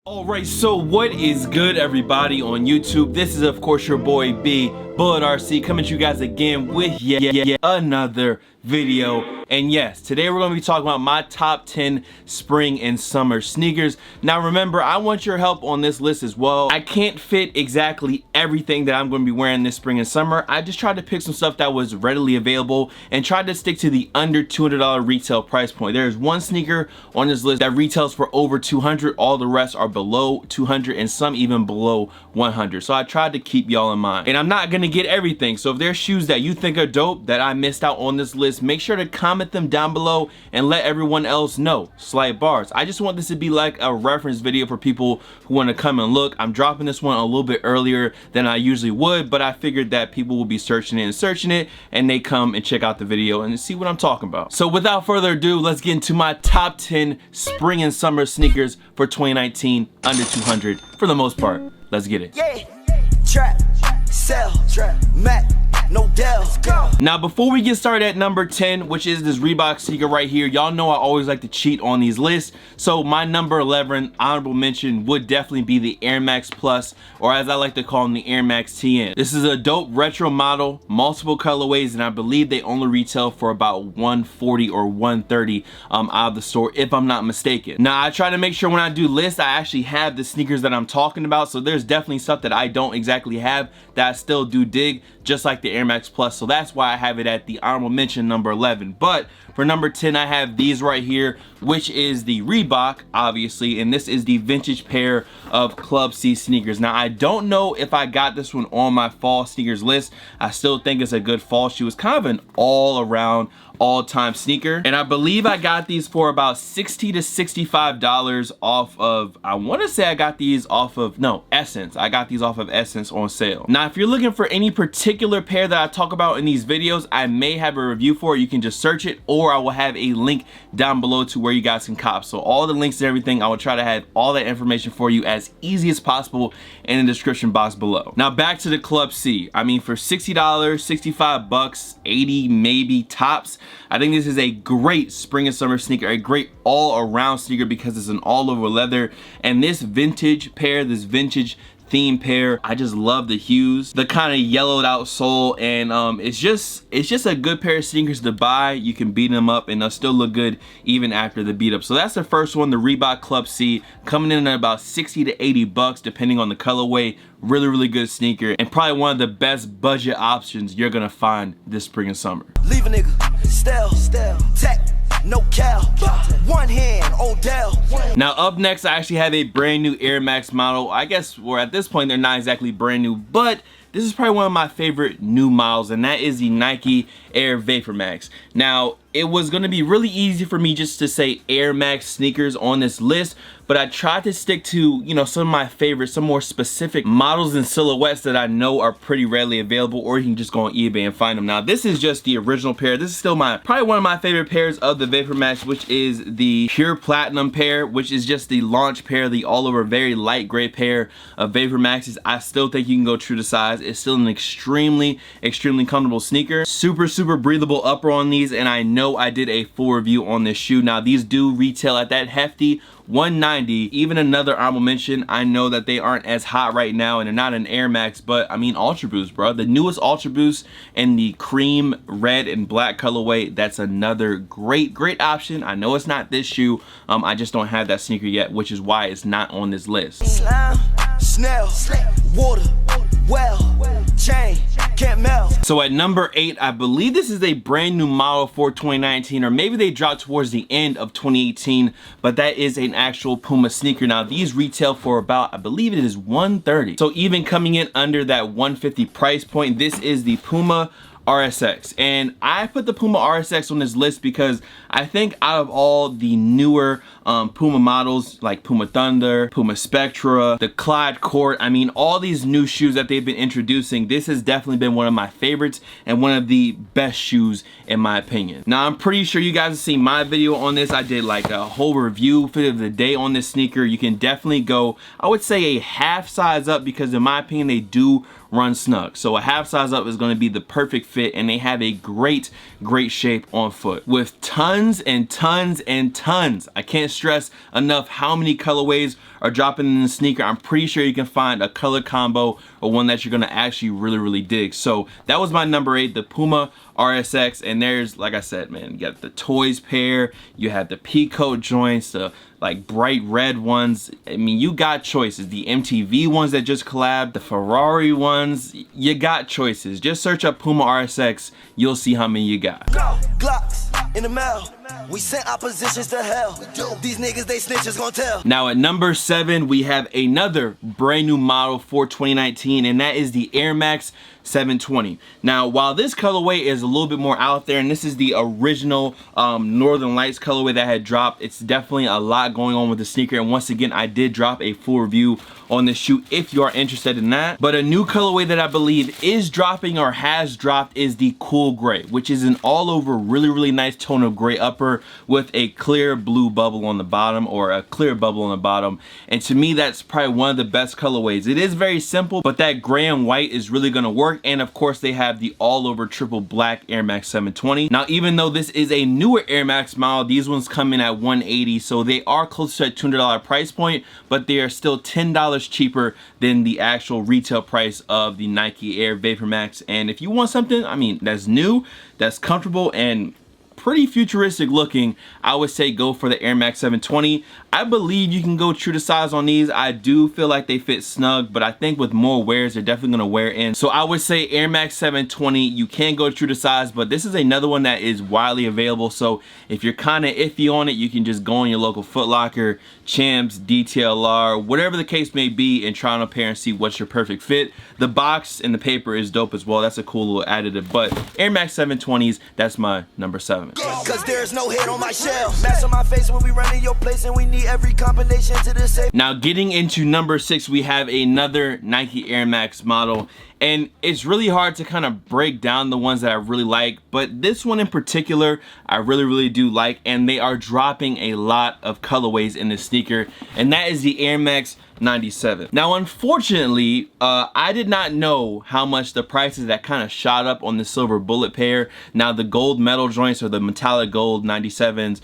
Alright, so what is good, everybody on YouTube? This is of course your boy B, Bullet RC, coming to you guys again with yet another video. And yes, today we're going to be talking about my top 10 spring and summer sneakers. Now remember, I want your help on this list as well. I can't fit exactly everything that I'm going to be wearing this spring and summer. I just tried to pick some stuff that was readily available and tried to stick to the under $200 retail price point. There's one sneaker on this list that retails for over $200. All the rest are below $200 and some even below $100. So I tried to keep y'all in mind. And I'm not going to get everything. So if there's shoes that you think are dope that I missed out on this list, make sure to comment them down below and let everyone else know. Slight bars. I just want this to be like a reference video for people who want to come and look. I'm dropping this one a little bit earlier than I usually would, but I figured that people will be searching it and they come and check out the video and see what I'm talking about. So without further ado, let's get into my top 10 spring and summer sneakers for 2019 under 200 for the most part. Let's get it. Yeah. Trap, sell, Mac, no Dell. Go. Now before we get started at number 10, which is this Reebok sneaker right here, y'all know I always like to cheat on these lists. So my number 11 honorable mention would definitely be the Air Max Plus, or as I like to call them, the Air Max TN. This is a dope retro model, multiple colorways, and I believe they only retail for about $140 or $130 out of the store, if I'm not mistaken. Now I try to make sure when I do lists, I actually have the sneakers that I'm talking about. So there's definitely stuff that I don't exactly have that I still do dig, just like the Air Max Plus. So that's why I have it at the honorable mention number 11. But for number 10, I have these right here, which is the Reebok, obviously, and this is the vintage pair of Club C sneakers. Now I don't know if I got this one on my fall sneakers list. I still think it's a good fall shoe. It's kind of an all-around, all-time sneaker, and I believe I got these for about $60 to $65 off of, I want to say I got these off of, no, Essence. I got these off of Essence on sale. Now if you're looking for any particular pair that I talk about in these videos, I may have a review for it. You can just search it, or I will have a link down below to where you guys can cop. So all the links and everything, I will try to have all that information for you as easy as possible in the description box below. Now back to the Club C. I mean, for $60, 65 bucks, 80 maybe tops, I think this is a great spring and summer sneaker, a great all-around sneaker because it's an all-over leather. And this vintage pair, this vintage theme pair, I just love the hues, the kind of yellowed out sole, and it's just a good pair of sneakers to buy. You can beat them up and they'll still look good even after the beat up. So that's the first one, the Reebok Club C, coming in at about 60 to 80 bucks depending on the colorway. Really good sneaker, and probably one of the best budget options you're gonna find this spring and summer. Leave a nigga, stale, tech, no cal, one hand, Odell. Now up next, I actually have a brand new Air Max model. I guess we're at this point, they're not exactly brand new, but this is probably one of my favorite new models, and that is the Nike Air Vapor Max. Now, it was going to be really easy for me just to say Air Max sneakers on this list, but I tried to stick to, you know, some of my favorites, some more specific models and silhouettes that I know are pretty readily available, or you can just go on eBay and find them. Now, this is just the original pair. This is still probably one of my favorite pairs of the Vapor Max, which is the Pure Platinum pair, which is just the launch pair, the all-over very light gray pair of Vapor Maxes. I still think you can go true to size. It's still an extremely comfortable sneaker. Super breathable upper on these, and I know I did a full review on this shoe. Now these do retail at that hefty $190. Even another honorable mention, I know that they aren't as hot right now and they're not an Air Max, but I mean Ultra Boost, bro. The newest Ultra Boost in the cream, red, and black colorway, that's another great option. I know it's not this shoe. I just don't have that sneaker yet, which is why it's not on this list. Slime, snail, water, well, chain, can't melt. So at number 8, I believe this is a brand new model for 2019, or maybe they dropped towards the end of 2018, but that is an actual Puma sneaker. Now these retail for about, I believe it is $130. So even coming in under that $150 price point, this is the Puma RSX, and I put the Puma RSX on this list because I think out of all the newer Puma models like Puma Thunder, Puma Spectra, the Clyde Court, I mean all these new shoes that they've been introducing, this has definitely been one of my favorites and one of the best shoes in my opinion. Now I'm pretty sure you guys have seen my video on this. I did like a whole review for the day on this sneaker. You can definitely go, I would say, a half size up because in my opinion they do run snug. So a half size up is going to be the perfect fit, and they have a great shape on foot with tons and tons and tons. I can't stress enough how many colorways are dropping in the sneaker. I'm pretty sure you can find a color combo or one that you're going to actually really dig. So that was my number 8, the Puma RSX. And there's, like I said, man, you got the toys pair, you have the peacoat joints, the like bright red ones. I mean, you got choices. The MTV ones that just collabed, the Ferrari ones, you got choices. Just search up Puma RSX, you'll see how many you got. Glocks in the mail. We sent oppositions to hell. These niggas, they snitches gon' tell. Now at number 7, we have another brand new model for 2019, and that is the Air Max 720. Now, while this colorway is a little bit more out there, and this is the original Northern Lights colorway that had dropped, it's definitely a lot going on with the sneaker. And once again, I did drop a full review on this shoe if you are interested in that. But a new colorway that I believe is dropping or has dropped is the Cool Gray, which is an all over really nice tone of gray upper with a clear blue bubble on the bottom, or a clear bubble on the bottom. And to me, that's probably one of the best colorways. It is very simple, but that gray and white is really gonna work. And of course, they have the all over triple black Air Max 720. Now, even though this is a newer Air Max model, these ones come in at $180, so they are close to a $200 price point, but they are still $10 cheaper than the actual retail price of the Nike Air Vapor Max. And if you want something, I mean, that's new, that's comfortable, and pretty futuristic looking, I would say go for the Air Max 720. I believe you can go true to size on these. I do feel like they fit snug, but I think with more wears, they're definitely gonna wear in. So I would say Air Max 720, you can go true to size, but this is another one that is widely available. So if you're kind of iffy on it, you can just go on your local Foot Locker, Champs, DTLR, whatever the case may be, and try on a pair and see what's your perfect fit. The box and the paper is dope as well. That's a cool little additive. But Air Max 720s, that's my number 7. Cause there's no head on my shell. Mask on my face when we run in your place, and we need every combination to the same. Now getting into number 6, we have another Nike Air Max model. And it's really hard to kind of break down the ones that I really like, but this one in particular, I really do like, and they are dropping a lot of colorways in this sneaker, and that is the Air Max 97. Now, unfortunately, I did not know how much the prices that kind of shot up on the silver bullet pair. Now, the gold metal joints, or the metallic gold 97s,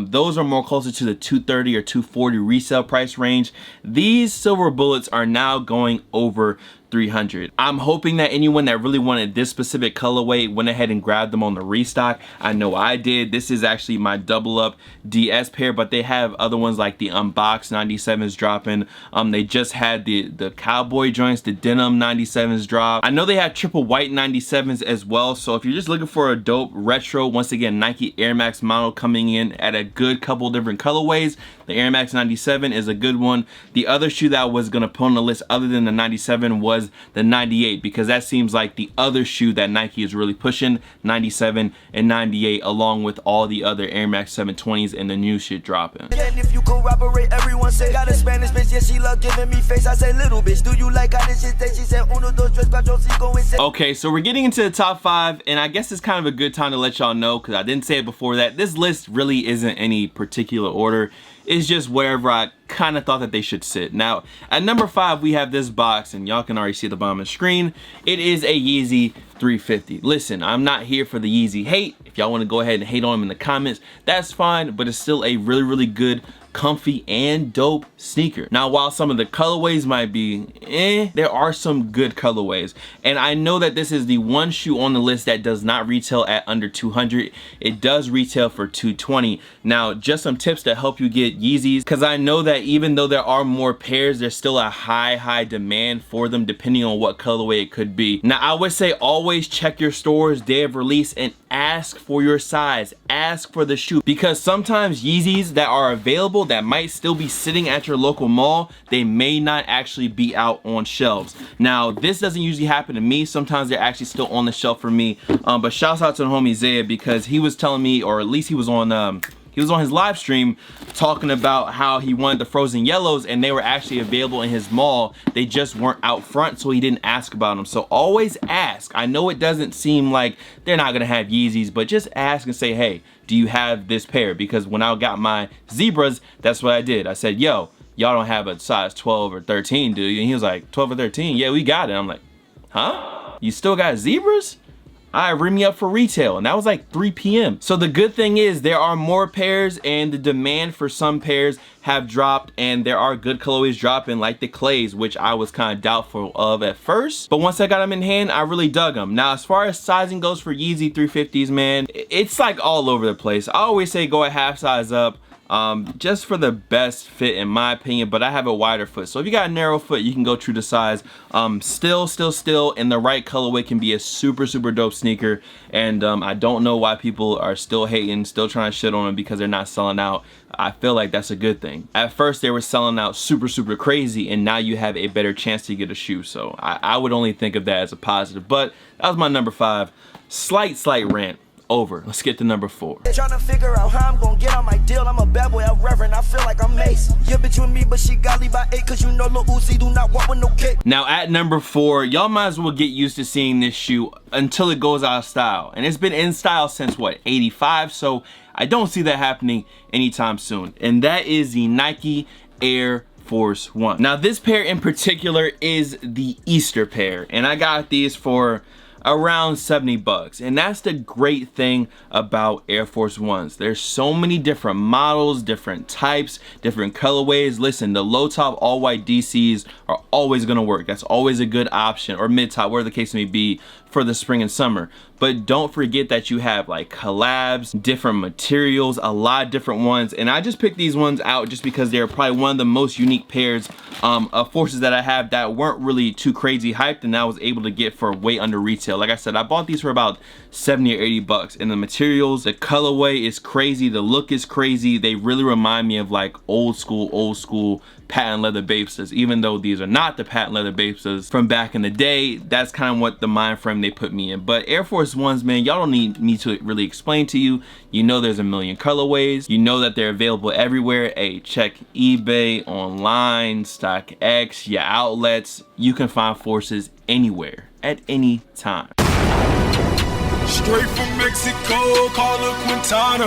those are more closer to the $230 or $240 resale price range. These silver bullets are now going over $300. I'm hoping that anyone that really wanted this specific colorway went ahead and grabbed them on the restock. I know I did. This is actually my double up DS pair, but they have other ones like the Unbox 97s dropping. They just had the cowboy joints, the denim 97s drop. I know they have triple white 97s as well. So if you're just looking for a dope retro, once again, Nike Air Max model coming in at a good couple different colorways, the Air Max 97 is a good one. The other shoe that I was gonna put on the list other than the 97 was the 98, because that seems like the other shoe that Nike is really pushing, 97 and 98, along with all the other Air Max 720s and the new shit dropping. And if you corroborate, everyone say got a Spanish bitch, yeah, she love giving me face. I say, little bitch, do you like how this shit tastes? She said, uno, dos, tres, cuatro, cinco, and seis. Okay, so we're getting into the top 5, and I guess it's kind of a good time to let y'all know, because I didn't say it before, that this list really isn't any particular order. It's just wherever I kind of thought that they should sit. Now, at number 5, we have this box, and y'all can already see the bottom of the screen. It is a Yeezy 350. Listen, I'm not here for the Yeezy hate. If y'all want to go ahead and hate on them in the comments, that's fine, but it's still a really good, comfy, and dope sneaker. Now, while some of the colorways might be there are some good colorways, and I know that this is the one shoe on the list that does not retail at under $200. It does retail for $220. Now, just some tips to help you get Yeezys, because I know that even though there are more pairs, there's still a high demand for them depending on what colorway it could be. Now, I would say always check your store's day of release and ask for your size, ask for the shoe, because sometimes Yeezys that are available that might still be sitting at your local mall, they may not actually be out on shelves. Now, this doesn't usually happen to me. Sometimes they're actually still on the shelf for me, but shouts out to the homie Zaya, because he was telling me, or at least he was on his live stream talking about how he wanted the frozen yellows, and they were actually available in his mall. They just weren't out front, so he didn't ask about them. So always ask. I know it doesn't seem like they're not gonna have Yeezys, but just ask and say, hey, do you have this pair? Because when I got my Zebras, that's what I did. I said, yo, y'all don't have a size 12 or 13, do you? And he was like, 12 or 13? Yeah, we got it. I'm like, Huh? You still got zebras? Ring me up for retail, and that was like 3 p.m. So the good thing is there are more pairs, and the demand for some pairs have dropped, and there are good colorways dropping, like the clays, which I was kind of doubtful of at first, but once I got them in hand, I really dug them. Now, as far as sizing goes for Yeezy 350s, man, it's like all over the place. I always say go a half size up, just for the best fit in my opinion, but I have a wider foot, so if you got a narrow foot, you can go true to size. Still in the right colorway can be a super dope sneaker, and I don't know why people are still hating, still trying to shit on them because they're not selling out. I feel like that's a good thing. At first they were selling out super crazy, and now you have a better chance to get a shoe, so I would only think of that as a positive. But that was my number 5. Slight rant over. Let's get to number 4. Trying to figure out how I'm gonna get on my deal. I'm a bad boy, I'm reverend, I feel like I'm Mace. Yeah, bitch with me, but she got me by 8, cause you know Lil Uzi do not walk with no kick. Now at number 4, y'all might as well get used to seeing this shoe until it goes out of style. And it's been in style since what, 85? So I don't see that happening anytime soon. And that is the Nike Air Force One. Now this pair in particular is the Easter pair, and I got these for around 70 bucks, and that's the great thing about Air Force Ones. There's so many different models, different types, different colorways. Listen, the low top all white DCs are always gonna work. That's always a good option, or mid top, whatever the case may be, for the spring and summer. But don't forget that you have like collabs, different materials, a lot of different ones, and I just picked these ones out just because they're probably one of the most unique pairs of Forces that I have that weren't really too crazy hyped, and I was able to get for way under retail. Like I said, I bought these for about 70 or 80 bucks, and the materials, the colorway is crazy, the look is crazy. They really remind me of like old school patent leather Bapestas, even though these are not the patent leather Bapestas from back in the day. That's kind of what the mind frame they put me in. But Air Force Ones, man, y'all don't need me to really explain to you. You know there's a million colorways. You know that they're available everywhere. Hey, check eBay, online, StockX, your outlets. You can find Forces anywhere at any time. Straight from Mexico, call her Quintana.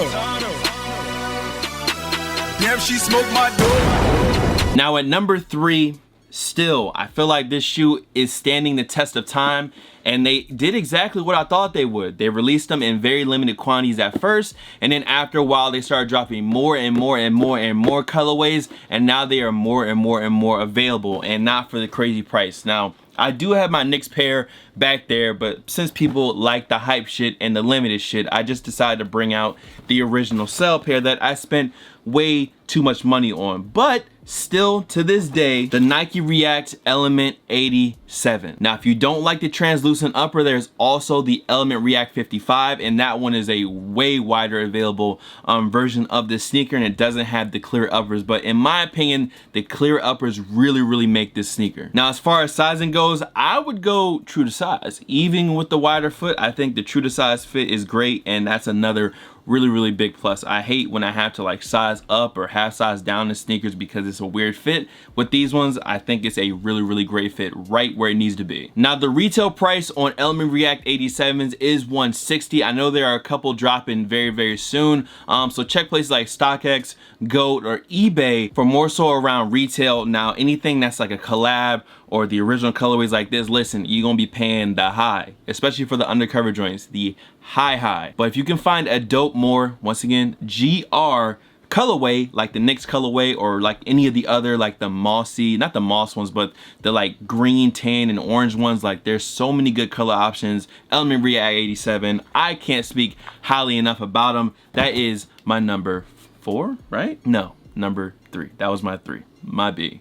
Damn, she smoked my dope. Now at number 3, still, I feel like this shoe is standing the test of time, and they did exactly what I thought they would. They released them in very limited quantities at first, and then after a while they started dropping more and more colorways, and now they are more and more available, and not for the crazy price. Now, I do have my Knicks pair back there, but since people like the hype shit and the limited shit, I just decided to bring out the original sale pair that I spent way too much money on. But still, to this day, the Nike React Element 87. Now, if you don't like the translucent upper, there's also the Element React 55, and that one is a way wider available version of the sneaker, and it doesn't have the clear uppers. But in my opinion, the clear uppers really make this sneaker. Now, as far as sizing goes, I would go true to size. Even with the wider foot, I think the true to size fit is great, and that's another really big plus. I hate when I have to like size up or half size down the sneakers because it's a weird fit. With these ones, I think it's a really great fit, right where it needs to be. Now, the retail price on Element React 87s is $160. I know there are a couple dropping very soon, so check places like StockX, GOAT, or eBay for more so around retail. Now, anything that's like a collab or the original colorways like this, listen, you're gonna be paying the high, especially for the undercover joints, the high. But if you can find a dope, more, once again, GR colorway, like the Knicks colorway, or like any of the other, like the mossy, not the moss ones, but the like green, tan, and orange ones, like there's so many good color options. Element React 87, I can't speak highly enough about them. That is my number 4, right? No, number 3. That was my 3, my B.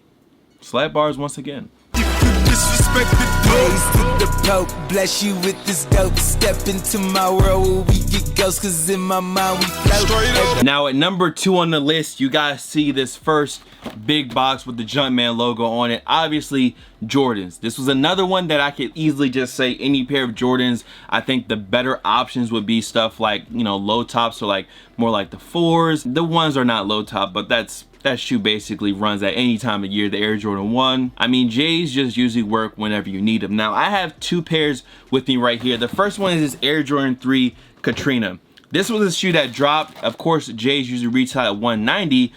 Slap bars once again. Disrespect the the Pope, bless you with this dope. Step into my world where we get ghosts, cause in my mind we float. Now at number 2 on the list, you guys see this first big box with the Jumpman logo on it. Obviously, Jordans. This was another one that I could easily just say any pair of Jordans. I think the better options would be stuff like, you know, low tops, or like more like the 4s. The 1s are not low top, but that shoe basically runs at any time of year. The Air Jordan 1. I mean, J's just usually work whenever you need them. Now, I have 2 pairs with me right here. The first one is this Air Jordan 3 Katrina. This was a shoe that dropped. Of course, J's usually retail at $190,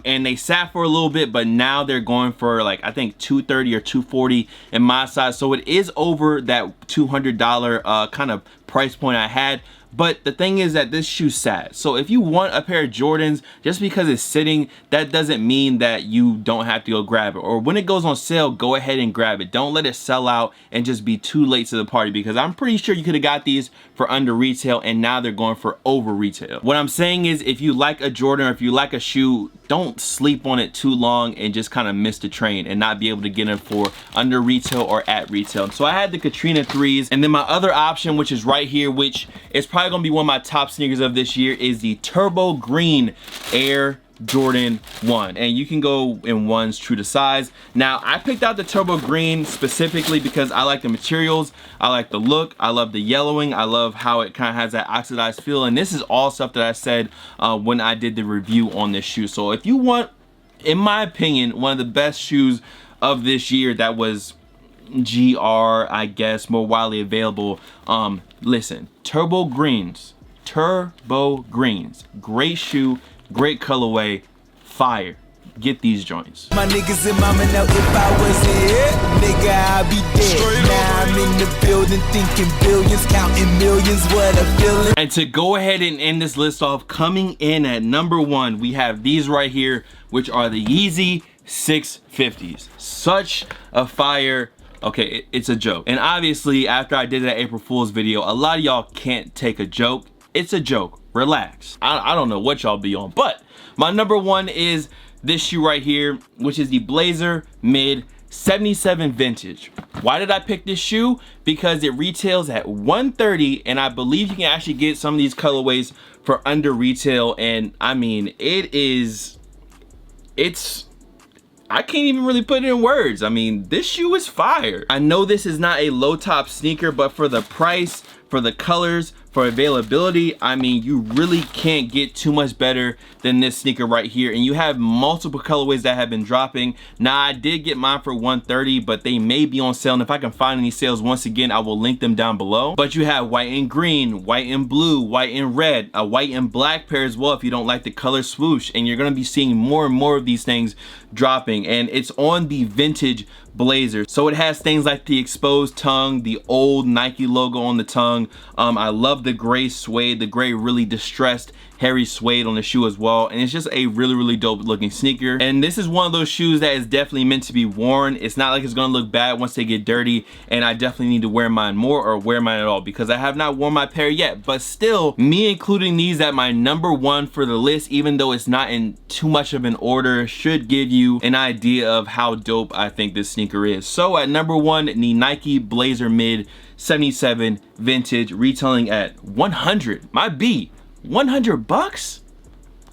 and they sat for a little bit, but now they're going for like, I think $230 or $240 in my size. So it is over that $200 kind of price point I had. But the thing is that this shoe sat. So if you want a pair of Jordans, just because it's sitting, that doesn't mean that you don't have to go grab it. Or when it goes on sale, go ahead and grab it. Don't let it sell out and just be too late to the party, because I'm pretty sure you could have got these for under retail and now they're going for over retail. What I'm saying is, if you like a Jordan or if you like a shoe, don't sleep on it too long and just kind of miss the train and not be able to get it for under retail or at retail. So I had the Katrina 3s, and then my other option, which is right here, which is probably gonna be one of my top sneakers of this year, is the Turbo Green Air Jordan 1, and you can go in ones true to size. Now I picked out the Turbo Green specifically because I like the materials, I like the look, I love the yellowing, I love how it kind of has that oxidized feel, and this is all stuff that I said when I did the review on this shoe. So if you want, in my opinion, one of the best shoes of this year that was GR, I guess, more widely available, listen, Turbo Greens, great shoe, great colorway, fire. Get these joints. My niggas and mama know if I wasn't here, nigga, I'd be dead. Now I'm in the building thinking billions, counting millions, what a feeling. And to go ahead and end this list off, coming in at number 1, we have these right here, which are the Yeezy 650s. Such a fire. Okay, it's a joke. And obviously, after I did that April Fool's video, a lot of y'all can't take a joke. It's a joke. Relax. I don't know what y'all be on, but my number 1 is this shoe right here, which is the Blazer Mid 77 Vintage. Why did I pick this shoe? Because it retails at $130, and I believe you can actually get some of these colorways for under retail. And I mean, it's I can't even really put it in words. I mean, this shoe is fire. I know this is not a low top sneaker, but for the price, for the colors, for availability, I mean, you really can't get too much better than this sneaker right here. And you have multiple colorways that have been dropping. Now, I did get mine for $130, but they may be on sale. And if I can find any sales, once again, I will link them down below. But you have white and green, white and blue, white and red, a white and black pair as well if you don't like the color swoosh. And you're gonna be seeing more and more of these things dropping. And it's on the vintage Blazer, so it has things like the exposed tongue, the old Nike logo on the tongue. I love the gray suede, the gray really distressed hairy suede on the shoe as well, and it's just a really dope looking sneaker. And this is one of those shoes that is definitely meant to be worn. It's not like it's gonna look bad once they get dirty, and I definitely need to wear mine more, or wear mine at all, because I have not worn my pair yet. But still, me including these at my number 1 for the list, even though it's not in too much of an order, should give you an idea of how dope I think this sneaker is. So at number 1, the Nike Blazer Mid 77 Vintage, retailing at 100, my B, 100 bucks?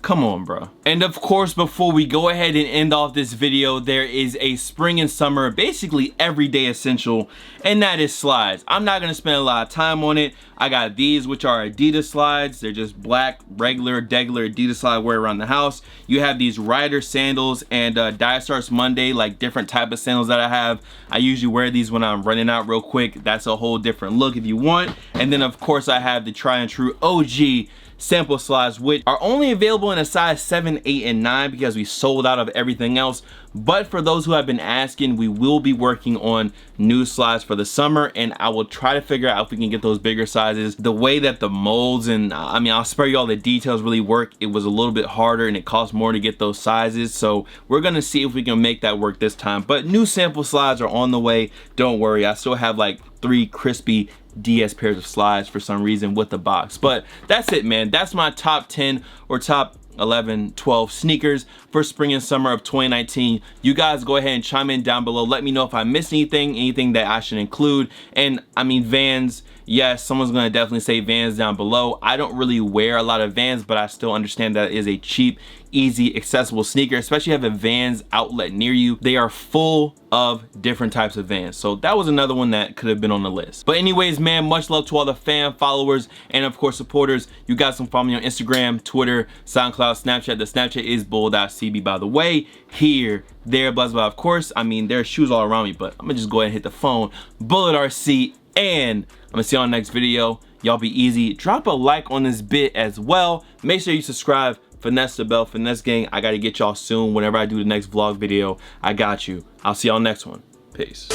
Come on, bro. And of course, before we go ahead and end off this video, there is a spring and summer, basically everyday essential, and that is slides. I'm not gonna spend a lot of time on it. I got these, which are Adidas slides. They're just black, regular Adidas slide I wear around the house. You have these Rider sandals and Diet Starts Monday, like different type of sandals that I have. I usually wear these when I'm running out real quick. That's a whole different look if you want. And then of course I have the tried and true OG sample slides, which are only available in a size 7, 8, and 9 because we sold out of everything else. But for those who have been asking, we will be working on new slides for the summer, and I will try to figure out if we can get those bigger sizes. The way that the molds and I mean, I'll spare you all the details really work, it was a little bit harder and it costs more to get those sizes. So we're gonna see if we can make that work this time. But new sample slides are on the way. Don't worry, I still have like 3 crispy DS pairs of slides for some reason with the box. But that's it, man. That's my top 10 or top 11, 12 sneakers for spring and summer of 2019. You guys go ahead and chime in down below. Let me know if I missed anything that I should include. And I mean, Vans, yes, someone's gonna definitely say Vans down below. I don't really wear a lot of Vans, but I still understand that it is a cheap, easy, accessible sneaker, especially if you have a Vans outlet near you. They are full of different types of Vans. So that was another one that could have been on the list. But anyways, man, much love to all the fan followers and of course supporters. You guys can follow me on Instagram, Twitter, SoundCloud, Snapchat. The Snapchat is bull.cb, by the way. Here, there, blah, blah, of course. I mean, there are shoes all around me, but I'm gonna just go ahead and hit the phone. Bullet RC, and I'm gonna see you on the next video. Y'all be easy. Drop a like on this bit as well. Make sure you subscribe. Finesse the bell, Finesse Gang. I gotta get y'all soon. Whenever I do the next vlog video, I got you. I'll see y'all next one. Peace.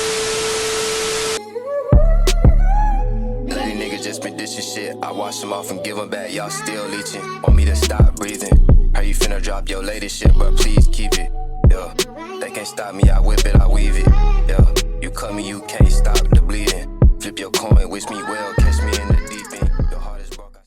Lady niggas just been dishing shit. I wash them off and give them back. Y'all still leeching. Want me to stop breathing. How you finna drop your latest shit, but please keep it. Yeah. They can't stop me. I whip it, I weave it.